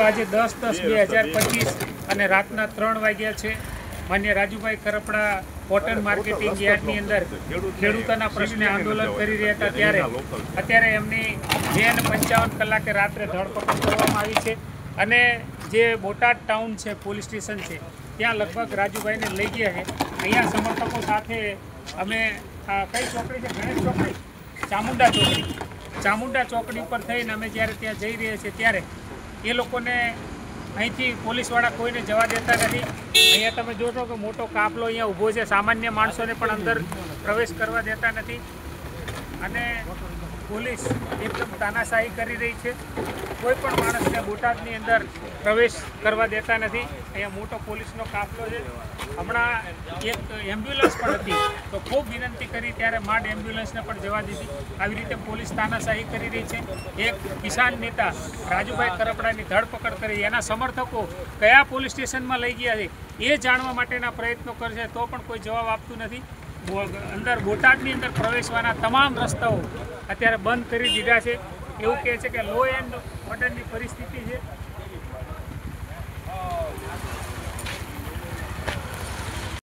આજે 10/10/2025 અને રાતના 3 વાગ્યા છે। માન્ય રાજુભાઈ ખરપડા કોટન માર્કેટિંગ યાર્ડની અંદર ખેડૂતોના પ્રશ્ને આંદોલન કરી રહ્યા હતા ત્યારે અત્યારે એમની 2:55 કલાકે રાત્રે ધરપકડ કરવામાં આવી છે અને જે બોટાદ ટાઉન છે પોલીસ સ્ટેશન છે ત્યાં લગભગ રાજુભાઈને લઈ ગયા છે। અહીંયા સમર્થકો સાથે અમે કઈ ચોકડી છે ગણેશ ચોકડી ચામુંડા ચોકડી ઉપર થઈને અમે જ્યારે ત્યાં જઈ રહ્યા છીએ ત્યારે એ લોકોને અહીંથી પોલીસવાળા કોઈને જવા દેતા નથી। અહીંયા તમે જોશો કે મોટો કાફલો અહીંયા ઊભો છે, સામાન્ય માણસોને પણ અંદર પ્રવેશ કરવા દેતા નથી અને પોલીસ એકદમ તાનાશાહી કરી રહી છે। કોઈ પણ માણસને બોટાદની અંદર પ્રવેશ કરવા દેતા નથી। અહીંયા મોટો પોલીસનો કાફલો છે। હમણાં એક એમ્બ્યુલન્સ પણ હતી તો ખૂબ વિનંતી કરી ત્યારે માંડ એમ્બ્યુલન્સને પણ જવા દીધી। આવી રીતે પોલીસ તાનાશાહી કરી રહી છે। એક કિસાન નેતા રાજુભાઈ ખરપડાની ધરપકડ કરી એના સમર્થકો કયા પોલીસ સ્ટેશનમાં લઈ ગયા છે એ જાણવા માટેના પ્રયત્નો કરશે તો પણ કોઈ જવાબ આપતું નથી। અંદર બોટાદની અંદર પ્રવેશવાના તમામ રસ્તાઓ અત્યારે બંધ કરી દીધા છે। એવું કહે છે કે લો એન્ડ ઓર્ડરની પરિસ્થિતિ છે।